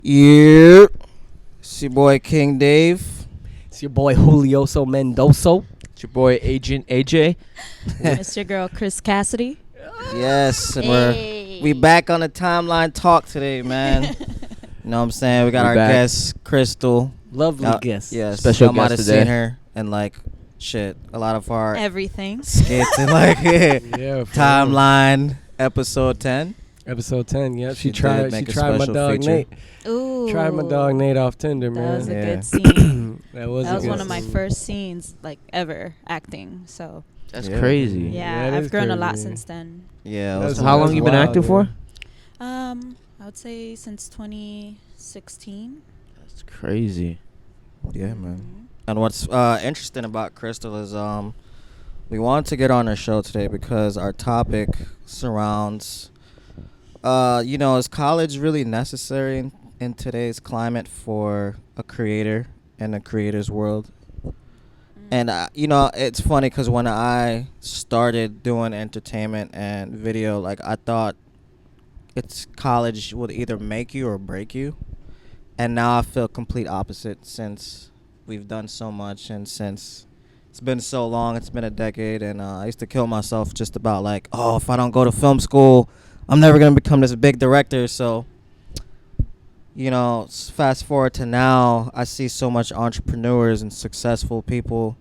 Yeah, it's your boy King Dave. It's your boy Julioso Mendoza. It's your boy Agent AJ. It's your girl Chris Cassidy. Yes, and Hey. we back on the timeline talk today, man. You know what I'm saying? We got We our back. guest Crystal. Lovely Y'all- guest. Yes, Special y'all might guest have today. seen her and like shit. A lot of our Everything. skits and like Yeah. for real. timeline episode 10. Episode 10. Yep. She She did tried. She make a tried my special dog feature. Nate. Ooh. Tried my dog Nate off Tinder, That man. was a Yeah. good scene. That was. That a was good one of my scene. first scenes like ever acting. So That's Yeah. crazy. yeah, it I've is grown a lot crazy. since then. Yeah. That's How long you been wild, acting man. for? I would say since 2016. That's crazy. Yeah, man. And what's interesting about Crystal is we wanted to get on her show today because our topic surrounds is college really necessary in today's climate for a creator and a creator's world? And it's funny because when I started doing entertainment and video, like I thought it's college would either make you or break you. And now I feel complete opposite since we've done so much and since it's been so long. It's been a decade, and I used to kill myself just about like, oh, if I don't go to film school, I'm never gonna become this big director. So, fast forward to now, I see so much entrepreneurs and successful people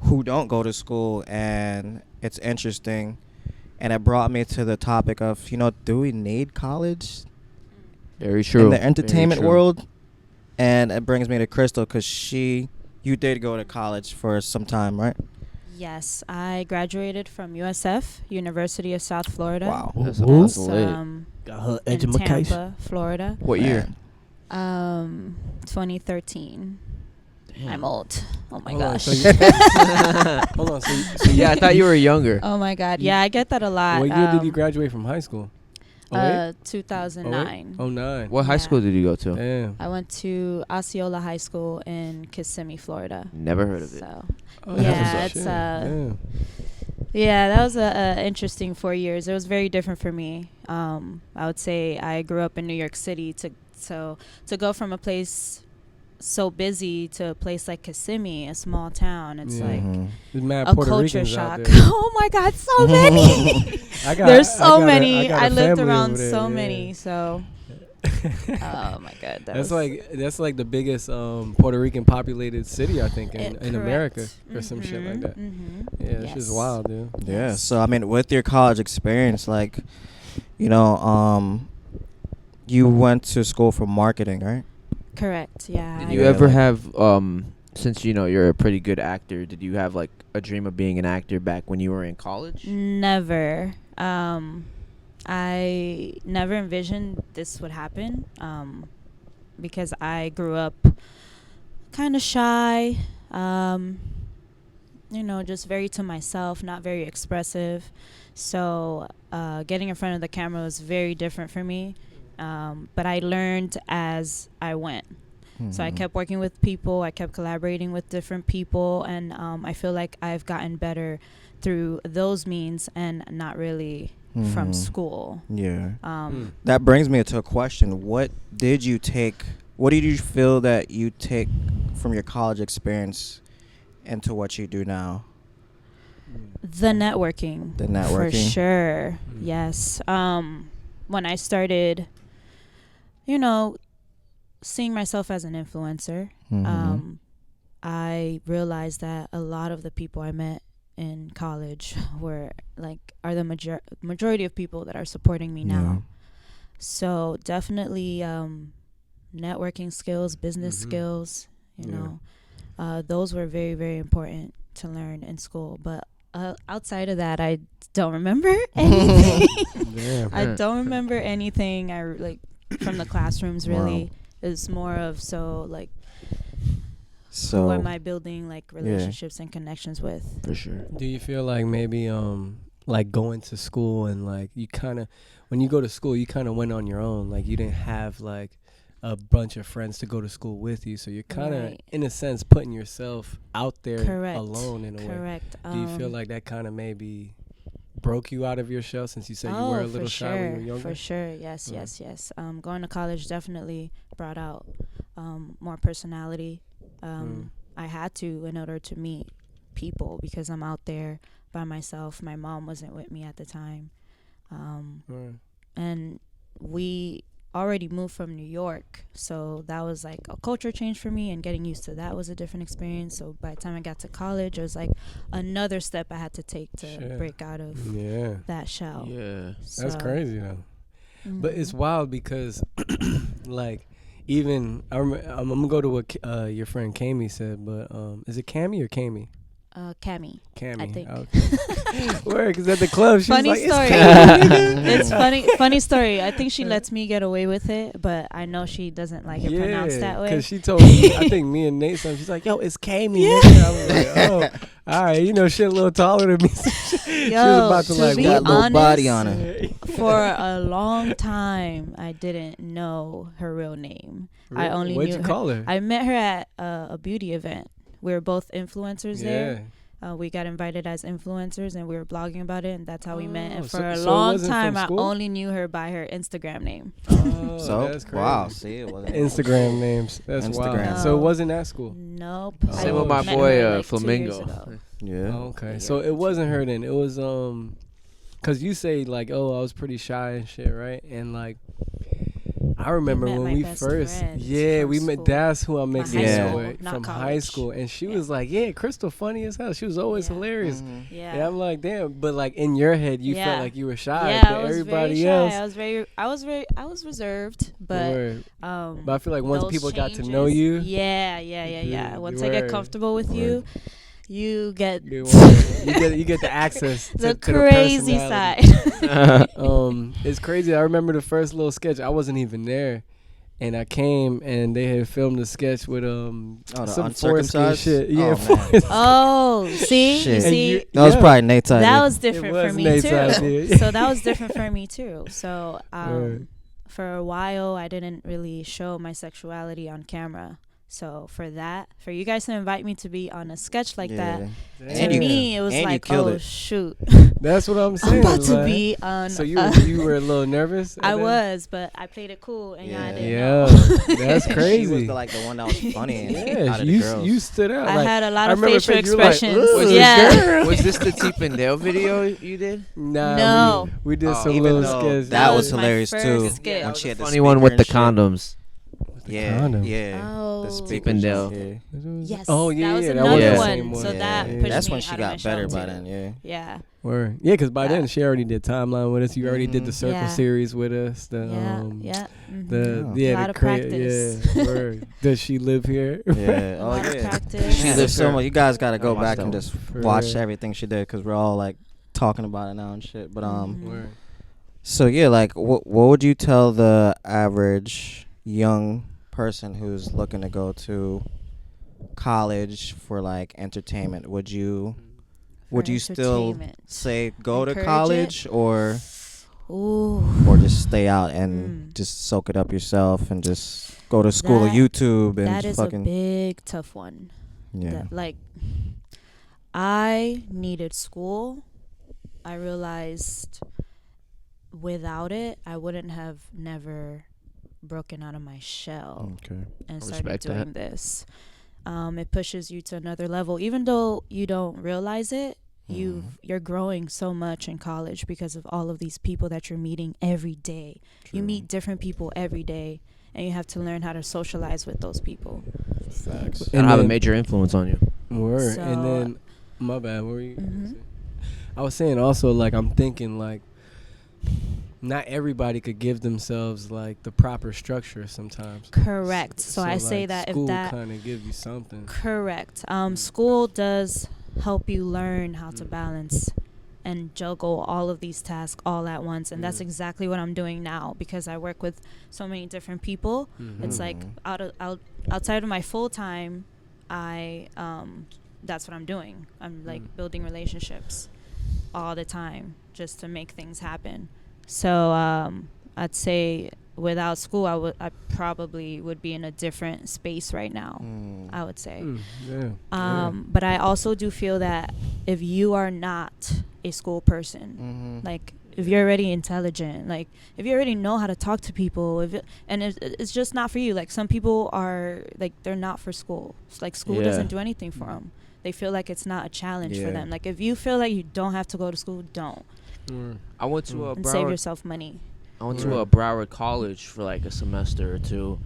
who don't go to school, and it's interesting. And it brought me to the topic of, do we need college Very true. in the entertainment Very true. world? And it brings me to Crystal because you did go to college for some time, right? Yes, I graduated from USF, University of South Florida. Wow. That's, Ooh. that's That's, lit. Got her in education. Tampa, Florida. What year? 2013. I'm old. Oh my Hold on, gosh. so you- Hold on. So Yeah, I thought you were younger. Oh my God. Yeah, I get that a lot. what year did you graduate from high school? 2009. Oh, 09. What high Yeah. school did you go to? Damn. I went to Osceola High School in Kissimmee, Florida. Never heard of it. So Oh, Yeah, that's what's up. it's, Shit. uh, Yeah. yeah, that was a interesting 4 years. It was very different for me. I would say I grew up in New York City to go from a place so busy to a place like Kissimmee, a small town. It's Yeah. like Mhm. There's mad a Puerto culture Ricans out shock. there. Oh my God, so many. I got- There's I so got a- many. got a I lived family around over there, so yeah. many. So oh my God, That's like the biggest Puerto Rican populated city I think in America or some shit like that. Yeah, it's just wild, dude. Yeah. So I mean, with your college experience, like, you went to school for marketing, right? Correct. Yeah. Did I you did. ever have, since you're a pretty good actor, did you have like a dream of being an actor back when you were in college? Never. I never envisioned this would happen because I grew up kind of shy, just very to myself, not very expressive. So getting in front of the camera was very different for me. But I learned as I went. So I Mhm. kept working with people. I kept collaborating with different people. And I feel like I've gotten better through those means and not really from Mhm. school. Yeah. Um, That brings me to a question. What did you feel that you take from your college experience into what you do now? The networking. The For networking? sure. Mm. Yes. When I started, seeing myself as an influencer, Mhm. I realized that a lot of the people I met in college are the majority of people that are supporting me now. Yeah. So definitely networking skills, business Mhm. skills, Yeah. those were very, very important to learn in school. But outside of that, I don't remember anything. Damn. I don't remember anything. From the classrooms. Really, Wow. it's more of So who am I building like Yeah. relationships and connections with. For sure. Do you feel like maybe like going to school and like you kind of when you go to school you kind of went on your own, like you didn't have like a bunch of friends to go to school with you, so you're kind of Right. in a sense putting yourself out there Correct. alone in a way. Correct. Do you feel like that kind of maybe broke you out of your shell, since you said you were a little shy when you were younger? For sure. Yes, Right. yes. Going to college definitely brought out more personality. I had to in order to meet people because I'm out there by myself. My mom wasn't with me at the time. Right. And we already moved from New York, so that was like a culture change for me, and getting used to that was a different experience. So by the time I got to college, it was like another step I had to take to Shit. break out of Yeah. that shell. Yeah. That's So, crazy though. But it's wild because, like, even I'm gonna go to what your friend Kami said, but is it Cami or Kami? Cammy. Cami. I think. Okay. Where? Because at the club, she Funny was like, story. "It's Cami, nigga." It's funny story. I think she lets me get away with it, but I know she doesn't like it pronounced that way. because she told me, I think me and Nate something. She's like, "Yo, it's Kami." Yeah. I was like, "Oh, all right." You know, she a little taller than me. So she was about to like be got a little honest, body on her. For a long time, I didn't know her real name. I only What'd knew you her. call her? I met her at a beauty event. We were both influencers there. Yeah. We got invited as influencers, and we were blogging about it, and that's how we met. And Oh, for a so it long wasn't time, from I school? only knew her by her Instagram name. Oh, So that's crazy. wow, see, it wasn't Instagram names. That's Instagram. wild. So it wasn't at school. Nope. Oh. Same Oh, with my met boy her, like, 2 years Flamingo. ago. Yeah. Oh, okay. So it wasn't her then. It was cause you say like, oh, I was pretty shy and shit, right? And like, I remember met when my we best first, friends yeah, from we met. school. That's who I'm My mixing high it school, with not from high college. school, and she Yeah. was like, yeah, Crystal, funny as hell. She was always Yeah. hilarious. Mhm. Yeah. And I'm like, damn, but like in your head, you Yeah. felt like you were shy, Yeah, but I was everybody very else. shy. I was reserved, but word. um But I feel like once those people got to know changes- you, yeah. Once I Word. get comfortable with you, you get you get the access to, the to crazy personality. side. It's crazy. I remember the first little sketch. I wasn't even there, and I came and they had filmed a sketch with the some foreskin uncircumcised? shit. Oh, Yeah, man. foreskin. Oh, see, Shit. And see, you- That was Yeah. probably Nate's idea. that was different was for me Nate's too. idea. So that was different for me too. So Word. for a while, I didn't really show my sexuality on camera. So for you guys to invite me to be on a sketch like that, And to you- me it was and you like, killed oh it. shoot, That's what I'm I'm saying. about to like- be on. So you were a little nervous? at I that? was, but I played it cool, and y'all didn't Yeah, know. that's And crazy. She was the one that was funny. Yeah, out of the girls. you stood out. I like, had a lot I of remember facial you were like, expressions. "Ugh, this yeah. girl." Was this the Teep and Dale video you did? Nah, No. we did Oh. some Even little though sketches. that was was my hilarious first too. skit. When she had the Funny one with speaker the and shit. condoms. Yeah, condom. yeah. Oh. The Teep speaker and shit, Dale. yeah. Yes. Oh, yeah, that was yeah, that another was the one. same one. So Yeah. that Yeah. pushed That's me when she out of my got better shell by too. then. Yeah. Yeah. Word. Yeah, because by then That- she already did timeline with us. You already did the Mhm. circle Yeah. series with us. The Yeah. the Oh. yeah Lot the of practice. Yeah, word. Does she live here? Yeah. A Oh lot of yeah. practice. She Yeah, lives there's so here. much. You guys got to go I watched back that and one. just For watch real. everything she did because we're all like talking about it now and shit. But Mhm. Word. so yeah, like what would you tell the average young person who's looking to go to college for like entertainment? Would you For still entertainment. say go to Encourage college or Ooh. just stay out and just soak it up yourself and just go to school or That- YouTube and That is a fucking big tough one. yeah. That, like, I needed school. I realized without it, I wouldn't have never broken out of my shell Okay. and I started respect that. doing this. It pushes you to another level, even though you don't realize it. You're growing so much in college because of all of these people that you're meeting every day. You meet different people every day, and you have to learn how to socialize with those people. Facts. It'll have a major influence on you. Word. And So- then my bad. What were you? Mhm. I was saying also like I'm thinking like not everybody could give themselves like the proper structure sometimes. Correct. So I say like, that if school that kind of give you something. correct. School does help you learn how to balance and juggle all of these tasks all at once, and that's exactly what I'm doing now because I work with so many different people. It's like outside of my full time, I that's what I'm doing. I'm like building relationships all the time just to make things happen. So I'd say without school, I probably would be in a different space right now. I would say. But I also do feel that if you are not a school person, like if you're already intelligent, like if you already know how to talk to people, and it's just not for you. Like some people are like they're not for school. It's like school doesn't do anything for them. They feel like it's not a challenge for them. Like if you feel like you don't have to go to school, don't. I went to a and save yourself money. I went to a Broward College for like a semester or two,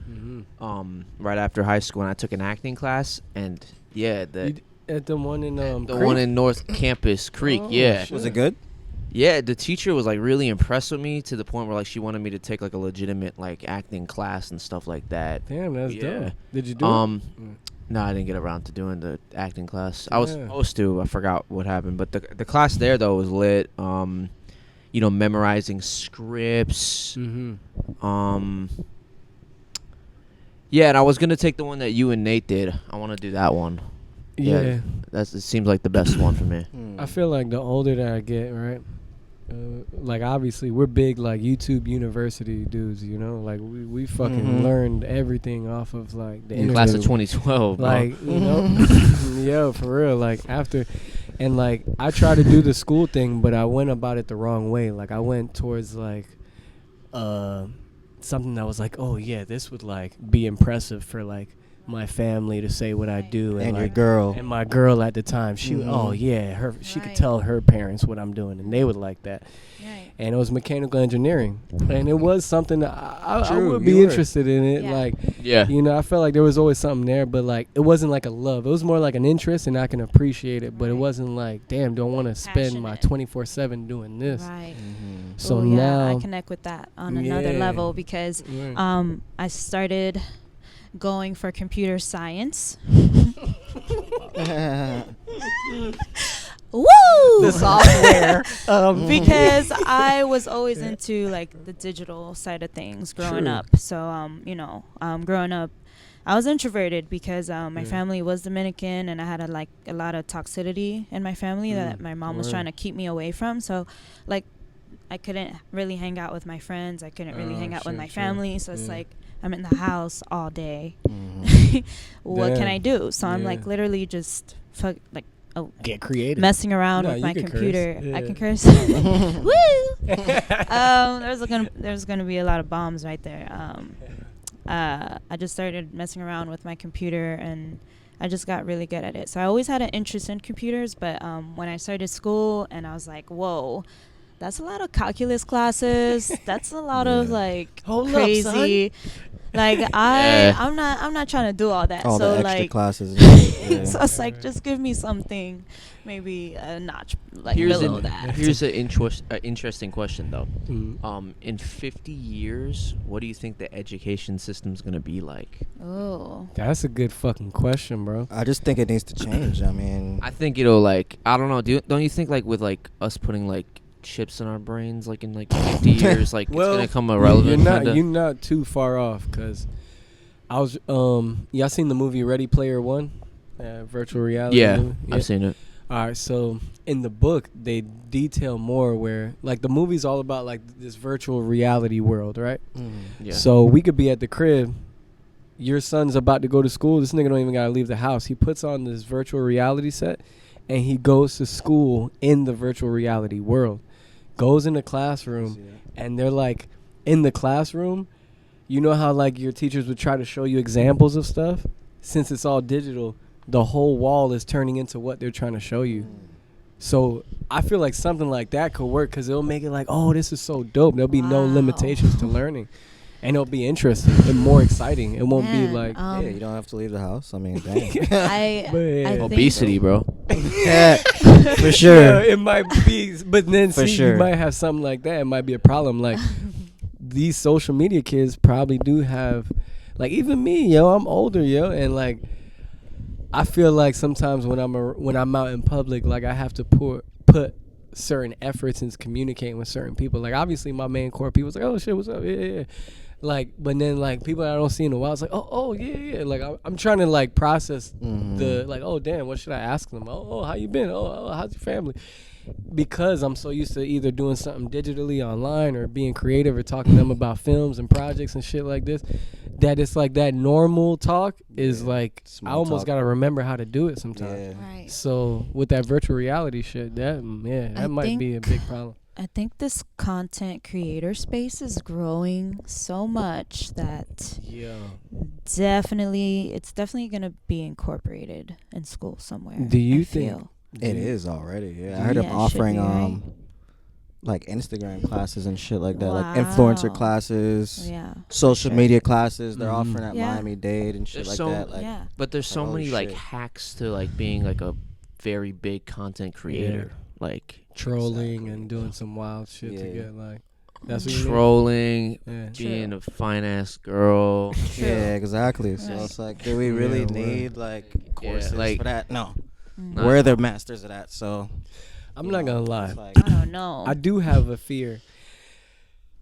right after high school, and I took an acting class. And at the one in the one in North Campus Creek, Was it good? Yeah, the teacher was like really impressed with me to the point where like she wanted me to take like a legitimate like acting class and stuff like that. Damn, that's dope. Did you do it? No, I didn't get around to doing the acting class. I was supposed to. I forgot what happened. But the class there though was lit. Memorizing scripts. And I was gonna take the one that you and Nate did. I want to do that one. Yeah, it seems like the best one for me. I feel like the older that I get, right? Like obviously we're big like YouTube University dudes, you know, like we fucking learned everything off of like the class of 2012, like you know. Yo, for real, like after, and like I tried to do the school thing, but I went about it the wrong way. Like I went towards like something that was like, oh yeah, this would like be impressive for like my family to say what I do, and like, your girl, and my girl at the time, she she could tell her parents what I'm doing, and they would like that. And it was mechanical engineering, and it was something that I would be interested in it. Like, you know, I felt like there was always something there, but like it wasn't like a love. It was more like an interest, and I can appreciate it, but it wasn't like, damn, don't want to spend my 24/7 doing this. So now I connect with that on another level because I started going for computer science. Woo! The software. Because I was always into like the digital side of things growing up. So growing up I was introverted because my family was Dominican, and I had a lot of toxicity in my family that my mom was trying to keep me away from. So like I couldn't really hang out with my friends. I couldn't really hang out with my family. So it's like I'm in the house all day. What can I do? So I'm like literally just get creative, messing around with my computer. I can curse. Woo! There's gonna be a lot of bombs right there. I just started messing around with my computer, and I just got really good at it. So I always had an interest in computers, but when I started school, and I was like, whoa, that's a lot of calculus classes. That's a lot of like crazy. Like I'm not trying to do all that. All so the extra like classes. So it's like, just give me something, maybe a notch like Here's below that. Here's an interesting question though. In 50 years, what do you think the education system's gonna be like? Oh, that's a good fucking question, bro. I just think it needs to change. I mean, I think it'll like, I don't know. Don't you think like with like us putting like chips in our brains, like in like 50 years, like it's gonna come irrelevant? You're not too far off, because I was y'all seen the movie Ready Player One, virtual reality movie? I've seen it. All right, so in the book they detail more where like the movie's all about like this virtual reality world, right? So we could be at the crib, your son's about to go to school, this nigga don't even gotta leave the house. He puts on this virtual reality set and he goes to school in the virtual reality world, goes in the classroom, and they're like in the classroom, you know how like your teachers would try to show you examples of stuff? Since it's all digital, the whole wall is turning into what they're trying to show you. So I feel like something like that could work, because it'll make it like, oh, this is so dope. There'll be no limitations to learning. And it'll be interesting and more exciting. It won't be like, you don't have to leave the house. I mean, dang. I Obesity, bro. Yeah, for sure. Yeah, it might be, but then you might have something like that. It might be a problem. Like these social media kids probably do have, like even me, yo, I'm older, yo, and like I feel like sometimes when I'm out in public, like I have to put certain efforts into communicating with certain people. Like obviously my main core people's like, oh shit, what's up? Yeah. Like, but then like people that I don't see in a while, it's like, oh yeah. Like I'm trying to like process the like, oh damn, what should I ask them? Oh, how you been? Oh, how's your family? because I'm so used to either doing something digitally online or being creative or talking to them about films and projects and shit like this, that it's like that normal talk is like I Small almost talk. gotta remember how to do it sometimes. Yeah. Right. So with that virtual reality shit, that I might be a think- big problem. I think this content creator space is growing so much that Yeah. it's definitely going to be incorporated in school somewhere. Do you I think- feel. It is already. Yeah, I heard Yeah, them it should offering be, right? like Instagram classes and shit like that, like influencer Wow. classes, Yeah. social sure. media classes. They're Mhm. offering at Yeah. Miami Dade and shit There's like so- that. Like, Yeah. But there's so Like, holy many like shit. hacks to like being like a very big content creator. Like Trolling Exactly. and doing some wild shit to Yeah. get like that's what you mean? trolling, Yeah. being True. a fine ass girl. True. yeah, exactly. So Right. it's like, do we really Yeah, word. need like courses like- for that? No, Mm. Nah. we're the masters of that. So I'm you not know, gonna lie. it's like- I don't know. I do have a fear.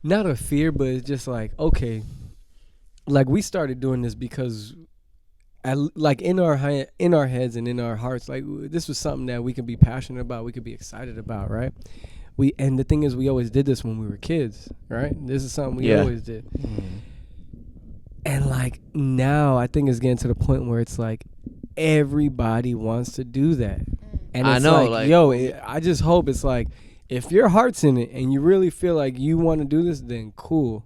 Not a fear, but it's just like, okay, like we started doing this because like in our heads and in our hearts, like this was something that we could be passionate about, we could be excited about, right? And the thing is, we always did this when we were kids, right? This is something we Yeah. always did. Mhm. And like now I think it's getting to the point where it's like everybody wants to do that. And I it's know, like, like- yo, I just hope it's like, if your heart's in it and you really feel like you want to do this, then cool.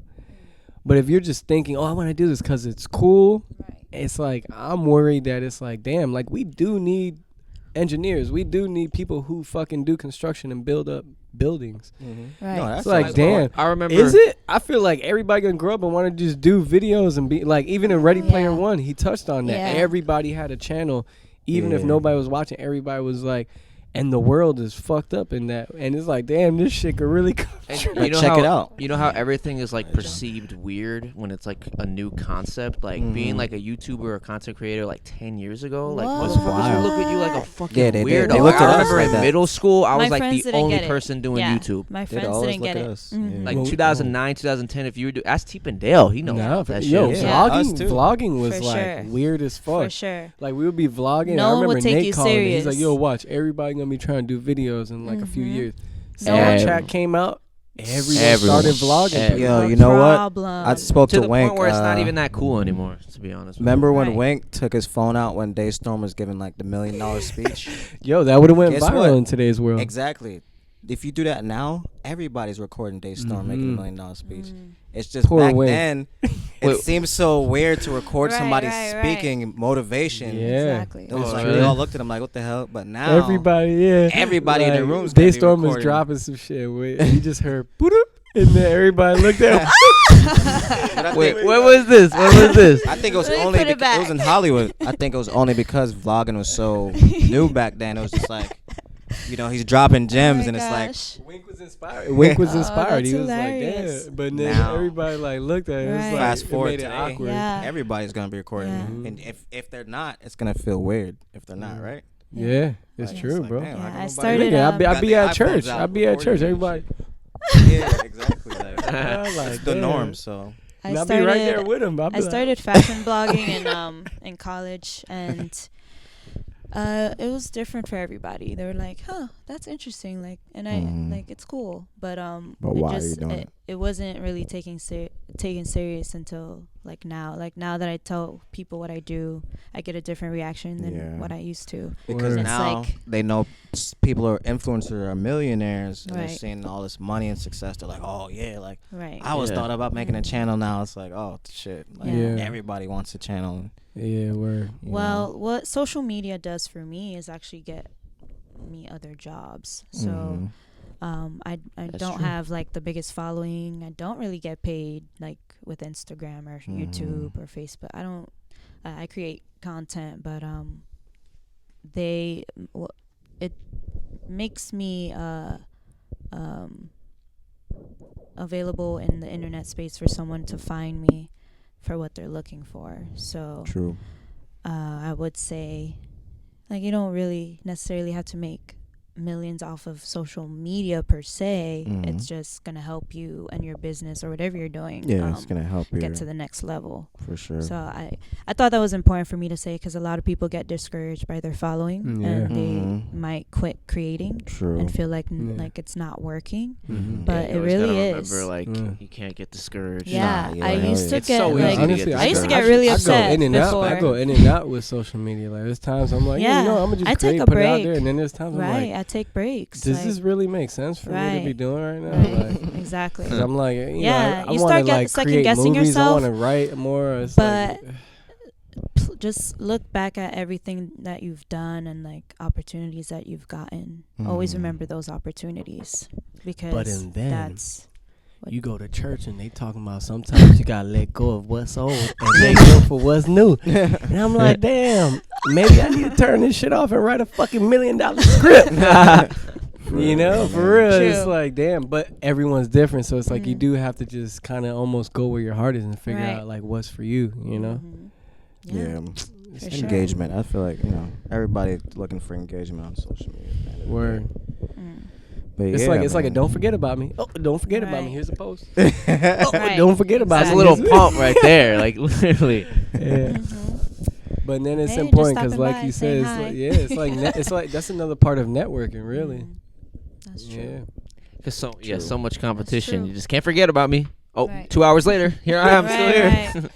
But if you're just thinking, oh, I want to do this because it's cool, Right. it's like, I'm worried that it's like, damn, like we do need engineers. We do need people who fucking do construction and build up buildings. Right. No, that's It's like, that's damn. I remember. Is it? I feel like everybody gonna grow up and want to just do videos and be like, even in Ready Player Yeah. One, he touched on that. Yeah. Everybody had a channel, even if Yeah. nobody was watching. Everybody was like, and the world is fucked up in that. And it's like, damn, this shit could really come And true. you know check how, it out. You know how everything is like perceived weird when it's like a new concept, like being Mhm. like a YouTuber or content creator like 10 years ago. Like Whoa. motherfuckers would look at you like a What? fucking Yeah, they weirdo. did. They looked I at us remember like in that. middle school, I My was like friends the didn't only get it. person doing Yeah. YouTube. My They'd friends always didn't look get at it. us. Mhm. Like Well, 2009, 2010, if you were ask T and Dale, he knows Nah, about that yo, shit. Yeah. Us vlogging, too. vlogging was For like sure. weird as fuck. For sure. Like we would be vlogging. No I one remember would take Nate you calling me. He's like, serious. "Yo, watch, everybody gonna be trying to do videos in like a few Mhm. years." No one- Snapchat came out. Everyone Everyone. started vlogging. Everyone. Yo, No you know what? problem. I spoke To to the Wink. point where it's not even that cool anymore, to be honest. with Remember when Right. Wink took his phone out when Daystorm was giving like the $1 million speech? Yo, that would have went Guess viral what? in today's world. Exactly. If you do that now, everybody's recording Daystorm making Mhm. $1 million speech. Mm. It's just Poor back Wink. then, it Wait. seems so weird to record Right, somebody right, right. speaking motivation. Yeah. Exactly. It was Oh, like really? they all looked at him like, "What the hell?" But now, Everybody, yeah. Everybody in the room's gonna be Daystorm was recording. dropping some shit. He just heard boop, and then everybody looked at him. But I Wait, think- what was this? What was this? I think it was Let me only put it it was in back. Hollywood. I think it was only because vlogging was so new back then. It was just like, he's dropping gems, Oh and my it's like, gosh. Wink was inspired. Wink was Oh, inspired. that's He was hilarious. like, damn. But then Now. everybody like looked at it. It was Right. like, Fast it forward made it today. awkward. Yeah. everybody's gonna be recording, Yeah. Mhm. and if they're not, it's gonna feel weird if they're not, Mhm. right? Yeah, it's Like, true, like, bro. damn, how Yeah, come I nobody- started, Nigga, I'd Got be the at iPhones church. out I'd be at recording church. and Everybody, Yeah, exactly. Like, I'm it's like, the damn. norm. So I And I'll started, be right there with him. I'll be I like, started fashion blogging in college, and it was different for everybody. They were like, "Huh, that's interesting." Like, and I Mhm. like it's cool, but But it why are you just, doing it? It wasn't really taken serious until like now. Like now that I tell people what I do, I get a different reaction than Yeah. what I used to. because Word. It's now like- they know people are influencers are millionaires, and they're Right. seeing all this money and success. They're like, "Oh yeah, like Right. I was Yeah. thought about making a channel." Now it's like, "Oh shit, like Yeah. everybody wants a channel." yeah, word. you Well, know? what social media does for me is actually get me other jobs. So. Mhm. I That's don't true. have like the biggest following. I don't really get paid like with Instagram or YouTube or Facebook. I don't. I create content, but it makes me available in the internet space for someone to find me for what they're looking for. So True. I would say, like, you don't really necessarily have to make millions off of social media per se. Mhm. It's just gonna help you and your business or whatever you're doing. Yeah, it's gonna help you get to the next level. for sure. So I thought that was important for me to say because a lot of people get discouraged by their following Yeah. and they Mhm. might quit creating True. and feel like Yeah. like it's not working. Mhm. But you it always really gotta is. Remember, like Yeah. you can't get discouraged. Yeah, yeah, I hell used yeah. to It's get so like easy to Honestly, get I used to get discouraged. really I upset go in and out. before. I go in and out with social media. Like there's times I'm like, Yeah, you know, I'm gonna I just take create, a put it out break. there, and then there's times I'm Right, like, I take breaks. does like, this really make sense for me to be Right. doing right now? right, Like, exactly. 'cause I'm like, you Yeah, know, I you want start to like second create guessing movies. yourself, I want to write more. It's but like, just look back at everything that you've done and like opportunities that you've gotten. Always Mhm. remember those opportunities because But in them, that's you go to church and they talking about sometimes you gotta let go of what's old and let go for what's new. And I'm like, damn, maybe I need to turn this shit off and write a fucking $1 million script. You know, for real. It's True. like, damn, but everyone's different. So it's like you Mhm. do have to just kind of almost go where your heart is and figure Right. out like what's for you, you know? Mhm. Yeah. It's For true. sure. Engagement. I feel like, everybody looking for engagement on social media. at the end of the Word. day. Mm. But It's yeah, like a man. don't forget about me. Oh, don't forget about me. Right. Here's a post. Right. Don't forget about That's me. a little pump right there. Like literally. Yeah. Mhm. But then it's Hey, just important because, stopping like by, you saying said, it's hi. like, yeah, it's like it's like that's another part of networking, really. Mhm. That's true. Yeah. Cause True. so much competition. true. You just can't forget about me. Oh, Right. 2 hours later, here I am, Right, still here.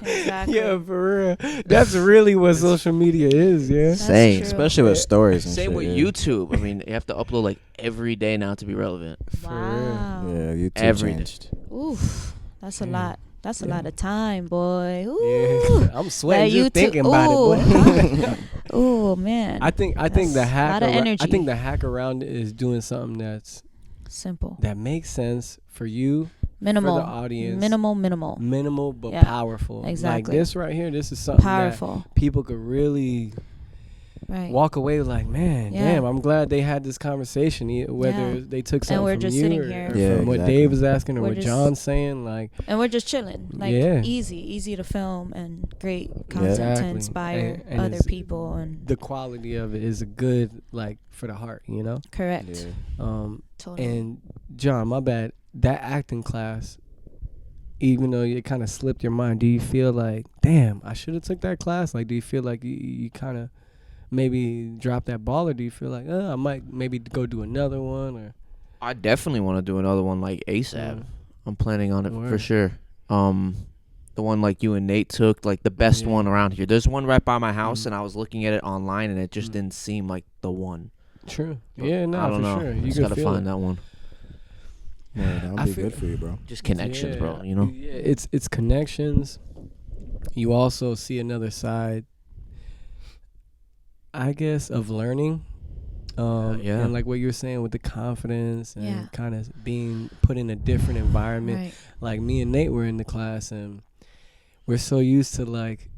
right. Exactly. Yeah, for real. That's really what social media is. Yeah. That's Same. true. Especially with stories and Same shit. with yeah. YouTube. I mean, you have to upload like every day now to be relevant. For Wow. Yeah, YouTube Every day. changed. Oof. That's a Yeah. lot. That's a Yeah. lot of time, boy. real. Ooh. Yeah. I'm sweating That just thinking about it. Boy. Oh man. I think the That's a hack. lot of I energy. think the hack around it is doing something Simple. that makes sense for you, Minimal. for the audience. Minimal. Minimal but Yeah. powerful. Exactly. Like this right here. This is something Powerful. that people could really Right. walk away like, man, Yeah. damn, I'm glad they had this conversation, whether Yeah. they took something we're from just you sitting or, here. or Yeah, from what exactly. Dave was asking or We're what just- John's saying. Like, And we're just chilling. Like Yeah. easy to film and great content to Exactly. inspire And other it's- people and the quality of it is a good, like, for the heart, you know? correct. Yeah. Totally. And John, my bad, that acting class, even though it kind of slipped your mind, do you feel like, damn, I should have took that class? Like, do you feel like you kind of maybe dropped that ball, or do you feel like, I might maybe go do another one? Or I definitely want to do another one like ASAP. Yeah. I'm planning on it for Word. sure. The one like you and Nate took, like the best Yeah. one around here. There's one right by my house, Mhm. and I was looking at it online, and it just Mhm. didn't seem like the one. True. But Yeah, no, I don't for know. sure. You Just can gotta feel find it. that one. Yeah, that I would be feel- good for you, bro. Just connections, bro. Yeah. You know. Yeah, it's connections. You also see another side, I guess, of learning. Yeah. And like what you were saying with the confidence and Yeah. kind of being put in a different environment. Right. Like me and Nate were in the class and we're so used to like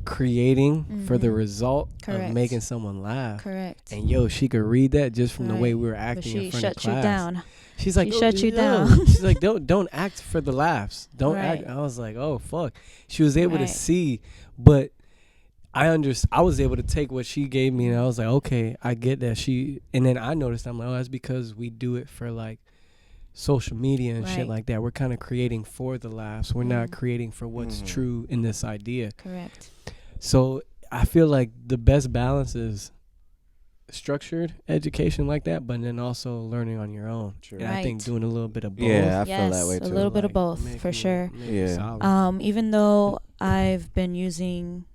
creating for the Mhm. result Correct. of making someone laugh. Correct. And yo, she could read that just from the way Right. we were But acting in she front of shut you class. down. She's like, She shut you no." down. She's like, don't act for the laughs. Don't Right. act. I was like, oh fuck. She was able to Right. see, but I was able to take what she gave me, and I was like, okay, I get that. And then I noticed, I'm like, oh, that's because we do it for like social media and shit Right. like that. We're kind of creating for the laughs. We're not Mhm. creating for what's Mhm. true in this idea. Correct. So I feel like the best balance is structured education like that, but then also learning on your own. True. And I think Right. doing a little bit of both. Yeah, I feel Yes, that way a too. little bit of like, both, make for it- sure. make it Yeah. solid. Even though I've been using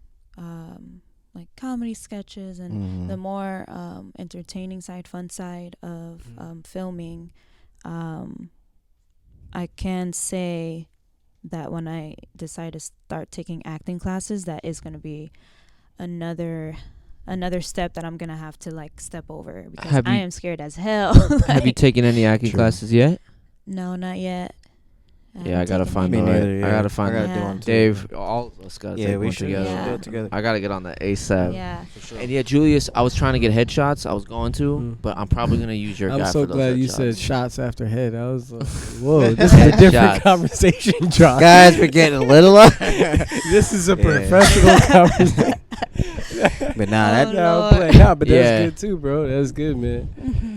like comedy sketches and Mhm. the more entertaining side, fun side of filming, I can say that when I decide to start taking acting classes, that is going to be another step that I'm going to have to like step over because Have I you- am scared as hell. Have you Like, taken any acting True. classes yet? No, not yet. Yeah, I gotta haven't find taken the Me right. neither, I yeah. gotta find I gotta that. do Yeah. one too. Dave. All of us gotta Yeah, take we one should together. Yeah. do it together. I gotta get on that ASAP. Yeah. For sure. And yeah, Julius, I was trying to get headshots. I was going to, Mm. but I'm probably gonna use your I'm guy so for those glad you headshots. said shots after head. I was like, whoa, this is a different Headshots. conversation, John. Guys, we're getting a little. This is a Yeah. professional conversation. But nah, Oh, that Lord. Nah, but that's Yeah. good too, bro. That's good, man.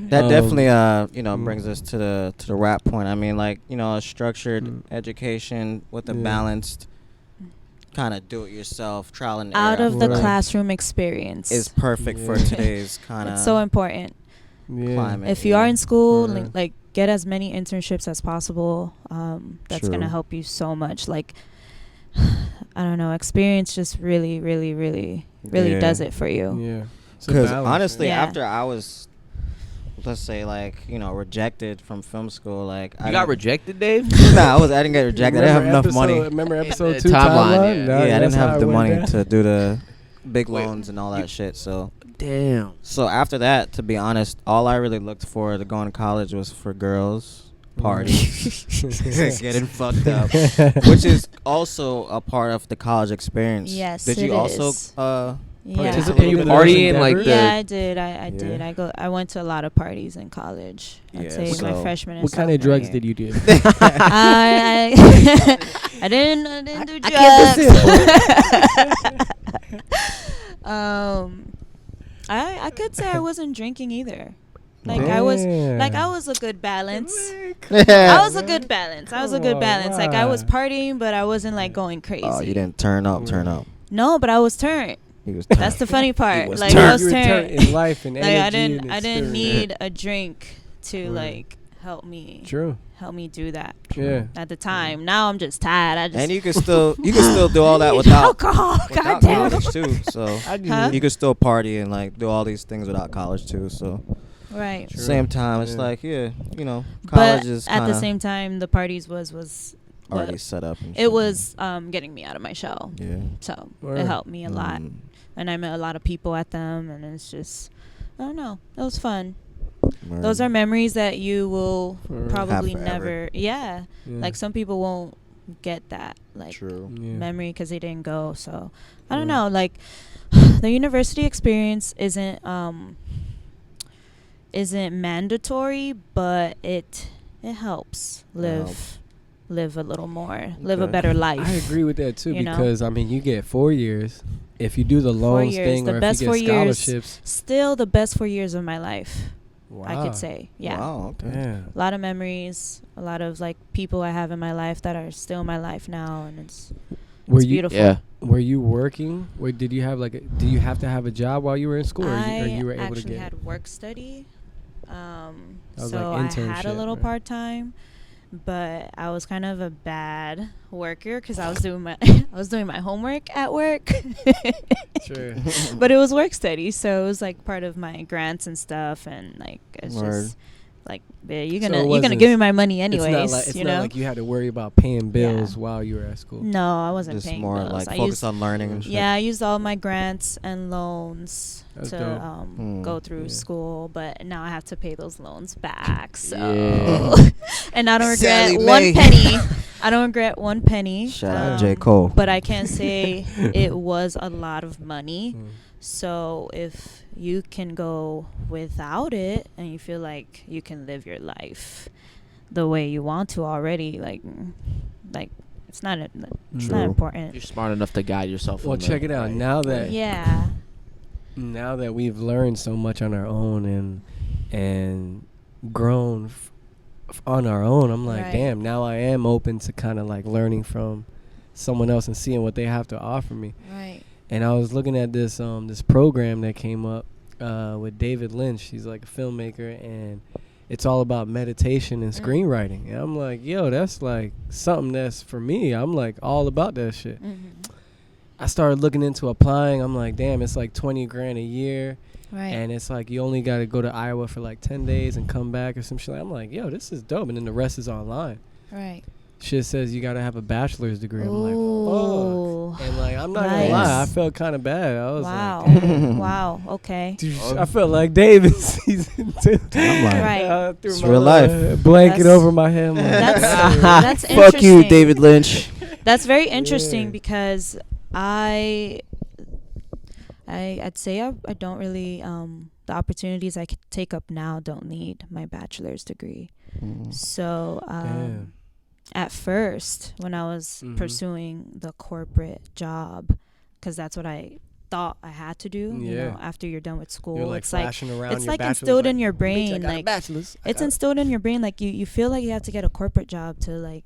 that Um, definitely brings us to the rap point. I mean, like, a structured Mm. education with a Yeah. balanced kind of do-it-yourself trial and Out error. of the Right. classroom experience. is perfect for Yeah. today's kind of It's so important. Yeah. climate. If you are in school, Right. like get as many internships as possible. That's gonna True. help you so much. Like, I don't know, experience just really, really, really, really Yeah. does it for you. Yeah. It's a Because balance, honestly, Yeah. after I was, let's say, like, rejected from film school, like You got didn't- rejected, Dave? Nah, I didn't get rejected. I didn't have enough money. Remember In episode the 2 timeline, timeline? yeah. Nah, Yeah, I that's didn't how have it the went money down. to do the big Wait, loans and all that shit. So Damn. after that, to be honest, all I really looked for to go to college was for girls, party, getting fucked up, which is also a part of the college experience. Yes, Did it you also is. Yeah. Yeah. Participate in Partying, those like, endeavors? Yeah, I did. I did. Yeah. I went to a lot of parties in college. I'd Yeah, say my so- freshman and What kind of sophomore drugs year. did you do? I I didn't do drugs. I could say I wasn't drinking either. Like I was a good balance. I was a good balance. I was a good Oh, balance. Like I was wow. partying, but I wasn't like going crazy. Oh, you didn't turn up. No, but I was turned. He was. That's the funny part. was Like turned. I was You were turned. in life and Like energy I and didn't experience. need a drink to Right. like help me True. do that Yeah. at the time. Now I'm just tired. I just And you can still do all that need without alcohol. without Goddamn. college too. So Huh? you can still party and like do all these things without college too. So Right. True. same time, it's Yeah. like college But is at the kinda same time, the parties was already what- set up. And it shit. was getting me out of my shell. Yeah. So Word. it helped me a lot, Mm, and I met a lot of people at them, and it's just I don't know. It was fun. word. Those are memories that you will For- probably Have forever. never. Yeah. Yeah. Like some people won't get that like true. Yeah. memory because they didn't go. So I don't Yeah. know. Like the university experience isn't mandatory, but it helps live a little more, live a Okay. better life. I agree with that too You know? because I mean you get 4 years if you do the 4 loans years, thing the or best if 4 you get years. scholarships. Still the best 4 years of my life. I Wow. could say. Yeah. Wow. Okay. Yeah. A lot of memories, a lot of like people I have in my life that are still in my life now, and it's Were you beautiful. Yeah. were you working? Or did you have do you have to have a job while you were in school or I you were able to actually get had work study. That was So like I had a internship, little right? part time, but I was kind of a bad worker because I was doing my homework at work. Sure. But it was work study, so it was like part of my grants and stuff, and like it's Word. just like yeah, you're So it gonna wasn't- give me my money It's anyways. not like you know? like you had to worry about paying bills while you were at school. No, I wasn't Just paying more bills. like I focus used, on learning and shit. yeah, I used all my grants and loans That's to dope. go through Yeah. school, but now I have to pay those loans back. So, Yeah. and I don't regret Sally one Mae. penny. I don't regret one penny. Shout out J. Cole. But I can't say it was a lot of money. Mm. So if you can go without it and you feel like you can live your life the way you want to already, like it's not True. not important. You're smart enough to guide yourself. Well, in the check it out. right Now way. that Yeah. we've learned so much on our own and grown on our own, I'm like, Right. damn, now I am open to kind of like learning from someone else and seeing what they have to offer me. Right. And I was looking at this this program that came up with David Lynch. He's like a filmmaker, and it's all about meditation and screenwriting. And I'm like, yo, that's like something that's for me. I'm like all about that shit. Mm-hmm. I started looking into applying. I'm like, damn, it's like $20,000 a year. Right. And it's like you only got to go to Iowa for like 10 days and come back or some shit. I'm like, yo, this is dope. And then the rest is online. Right. Shit says you got to have a bachelor's degree. I'm like, Ooh. fuck. And like, I'm not Nice. going to lie. I felt kind of bad. I was Wow. like, damn. Wow. Okay. Dude, I felt like David season 2. I'm like, Right. I threw It's my real life. blanket That's- over my head. I'm like, That's Fuck you, interesting. David Lynch. That's very interesting Yeah. because I'd say I don't really the opportunities I could take up now don't need my bachelor's degree. So damn. at first when I was Mhm. pursuing the corporate job, because that's what I thought I had to do. You Yeah. know, after you're done with school, You're like it's like flashing around it's your like bachelor's, instilled like, in your "Bitch, I brain. got a Like bachelor's. I it's got-" instilled in your brain. Like you feel like you have to get a corporate job to like,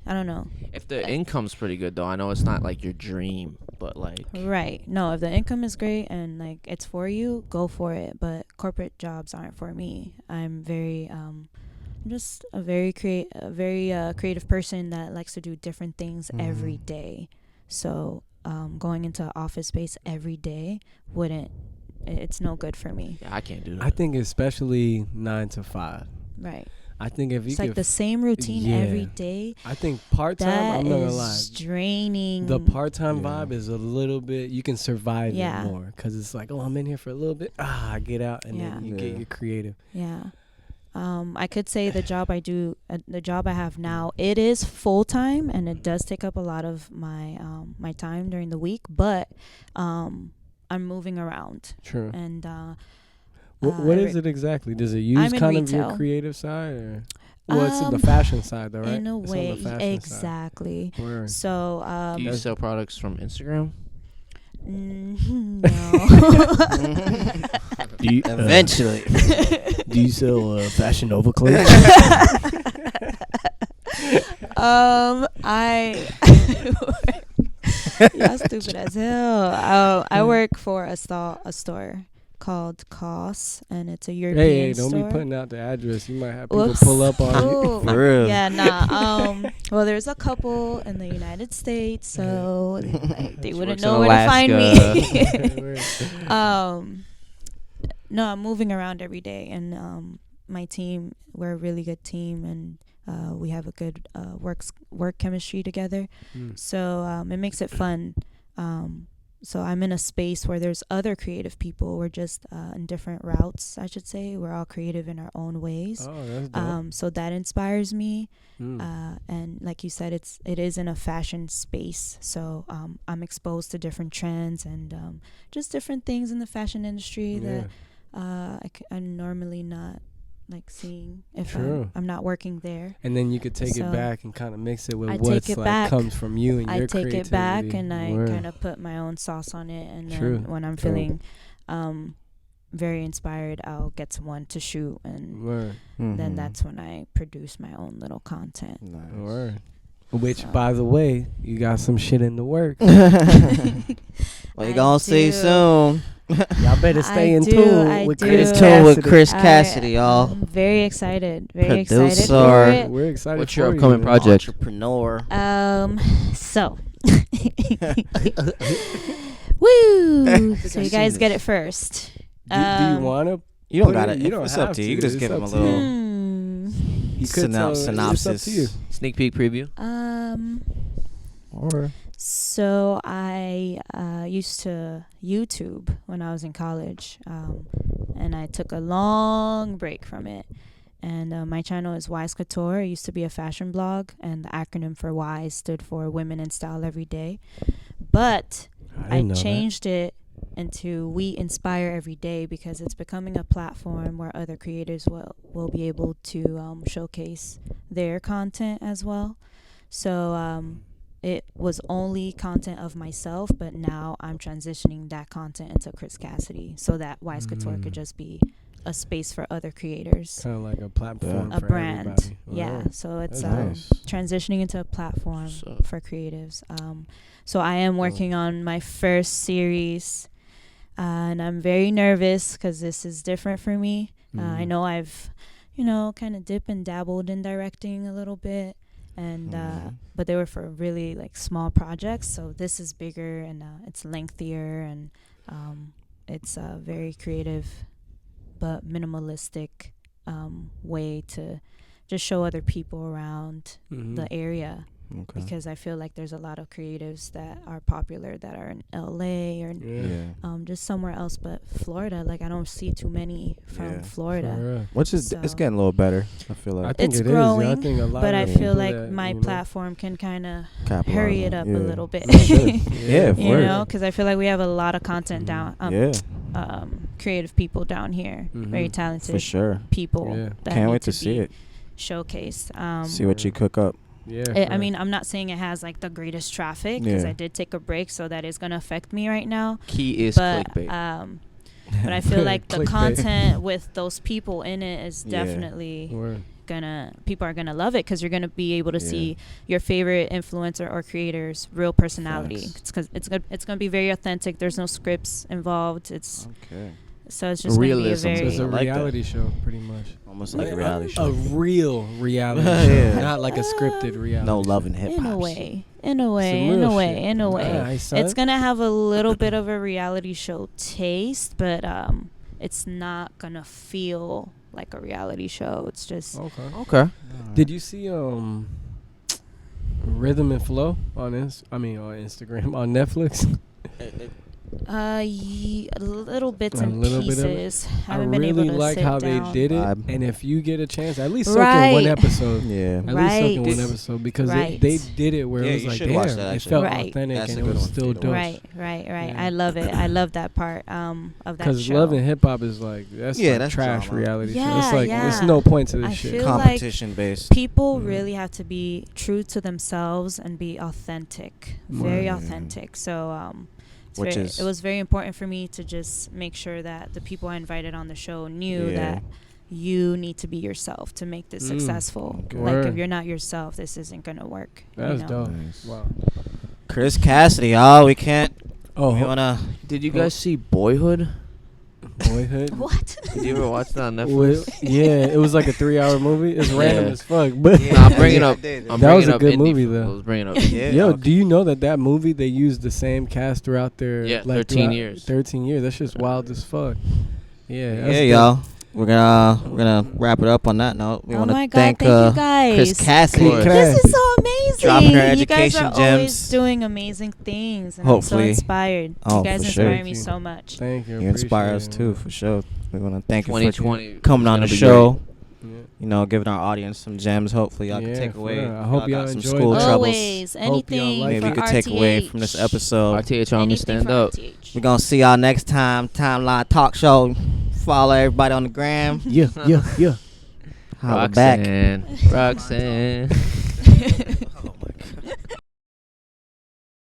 I don't know. If the income's pretty good though, I know it's not like your dream, but like Right. No, if the income is great and like it's for you, go for it. But corporate jobs aren't for me. I'm very I'm just a very creative person that likes to do different things every day. So going into office space every day it's no good for me. yeah, I can't do that. I think especially 9 to 5. Right. I think if you It's like could, the same routine yeah. every day. I think part time. That I'm not gonna lie. is draining. The part time Yeah. vibe is a little bit. You can survive Yeah. it more because it's like, oh, I'm in here for a little bit. I get out, and then you get Yeah. your creative. Yeah. I could say the job I do, the job I have now, it is full time and it does take up a lot of my my time during the week. But I'm moving around True. and What is it exactly? Does it use I'm in kind of your retail. creative side, or well, it's in the Um, fashion side, though, right? in a It's on way, the fashion exactly. Side. Word. So Do you sell products from Instagram? no. Do you, Eventually. do you sell Fashion Nova clothes? I y'all stupid as hell. I work for a store called COS, and it's a European Hey, don't store. be putting out the address. You might have people Whoops. pull up on you. Oh, For real. yeah, nah. Well, there's a couple in the United States, so they wouldn't works know in where to find me. Word. No, I'm moving around every day, and my team, we're a really good team, and we have a good work chemistry together. So it makes it fun. So I'm in a space where there's other creative people. We're just in different routes, I should say. We're all creative in our own ways. Oh, that's dope. So that inspires me. Mm. And like you said, it is in a fashion space. So I'm exposed to different trends and just different things in the fashion industry that I'm normally not like seeing if True. I'm not working there. And then you could take So it back and kind of mix it with I what's take it like back. comes from you and I your take creativity. it back and I Word. kind of put my own sauce on it. And True. then when I'm Dope. feeling very inspired, I'll get someone to shoot, and Word. then that's when I produce my own little content. Nice. Word. Which, So. by the way, you got some shit in the works. Well, you I gonna see do. soon. Y'all better stay in tune with Chris Stay tuned with Cassidy. Chris Cassidy, y'all. I'm very excited. Very excited Producer. for it. We're excited. What's your for you, upcoming man. project? Entrepreneur. So. Woo! So you guys get it first. Do you want to? You don't Put got it- it. you don't It's up have to you. You to. can just It's give him a up to you. little You could tell- synopsis. It's up to you. Sneak peek preview. Or So I used to YouTube when I was in college, and I took a long break from it. And my channel is Wise Couture. It used to be a fashion blog, and the acronym for Wise stood for Women in Style Every Day. But I didn't know that. changed it into We Inspire Every Day because it's becoming a platform where other creators will be able to showcase their content as well. So it was only content of myself, but now I'm transitioning that content into Chris Cassidy so that Wise Couture could just be a space for other creators, kind of like a platform a for brand. everybody. Yeah, Wow. so it's That's nice. transitioning into a platform So- for creatives. So I am working on my first series, and I'm very nervous because this is different for me. I know I've, kind of dipped and dabbled in directing a little bit, and but they were for really like small projects. So this is bigger and it's lengthier, and it's a very creative but minimalistic way to just show other people around the area. Okay. Because I feel like there's a lot of creatives that are popular that are in LA or Yeah. just somewhere else, but Florida, like I don't see too many from Yeah. Florida. For real. Which is it's So- getting a little better. I feel I like think It's it is. growing, I think a lot But of I people feel like that, my you know, platform can kind of capitalize hurry on it up yeah. a little bit. It should. Yeah, You word. know, because I feel like we have a lot of content down, Yeah, creative people down here, very talented for sure. people Yeah. that Can't need wait to see be it. showcased. See what you cook up. Yeah. I mean, I'm not saying it has like the greatest traffic because I did take a break, so that is gonna affect me right now. Key is But clickbait. but I feel like the Clickbait. content with those people in it is Yeah. definitely Word. people are gonna love it because you're gonna be able to Yeah. see your favorite influencer or creator's real personality. Facts. It's because it's gonna be very authentic. There's no scripts involved. It's Okay. so it's just Realism. gonna So be it's a a I like that. reality show, pretty much. Almost like a reality show. A real reality Yeah. show, not like a scripted reality. No show. love and hip in a hop. way, in a way, Some in real a way, shit. in a way. Nice, son. It's gonna have a little bit of a reality show taste, but it's not gonna feel like a reality show. It's just Okay. Okay. Did you see Rhythm and Flow on on Instagram on Netflix? little bits A and little bit of it? pieces. I Haven't been really able to like sit how down. they did it, Vibe. and if you get a chance, at least soak in one Right. episode. Yeah. At least soak in Right. one episode because Right. they did it where Yeah, it was you like, should watch damn, that, it actually. felt Right. authentic That's and a it good was one for still you to dope. watch. Right. Yeah. I love it. I love that part of that Because show. Love and Hip Hop is like that's Yeah, like that's trash drama. reality show. Yeah, It's like yeah. there's no point to this I shit. feel like Competition based. People Mm. really have to be true to themselves and be authentic, very Right. authentic. So Which is- it was very important for me to just make sure that the people I invited on the show knew Yeah. that you need to be yourself to make this successful. Okay. Like Word. if you're not yourself, this isn't gonna work. That's you know? dope. Nice. Wow. Chris Cassidy, y'all. We can't. Oh, We wanna. Did you guys see Boyhood? Boyhood. What? Did you ever watch that on Well, Netflix? yeah, it was like a 3-hour movie. It's random Yeah. as fuck, but Nah, I'm bringing up. I'm That was bringing a up good indie movie, films. though. I was bringing up. Yeah. yo, okay. do you know that movie they used the same cast throughout their 13 throughout- years. 13 years. That's just wild as fuck. Yeah. that's Yeah, dope. y'all. We're gonna wrap it up on that note. We Oh want my to God, thank thank you guys. Chris Cassidy. Of course. This is so amazing. Dropping her You guys education are gems. always doing amazing things, and Hopefully. I'm so inspired. Oh, you guys for sure. inspire Thank me you. so much. Thank you. You inspire us appreciate it, too, man. for sure. We want to thank you for 2020 coming on the is gonna be show. Yeah. You know, giving our audience some gems. Hopefully, y'all Yeah, can take for away. real. I hope y'all got some enjoyed school that. troubles. Always, Hope y'all anything. like Maybe you for could take away from this RTH. episode. RTH on me, Anything stand for up. RTH. We're gonna see y'all next time. Timeline Talk Show. Follow everybody on the gram. Yeah. Holla back. Roxanne.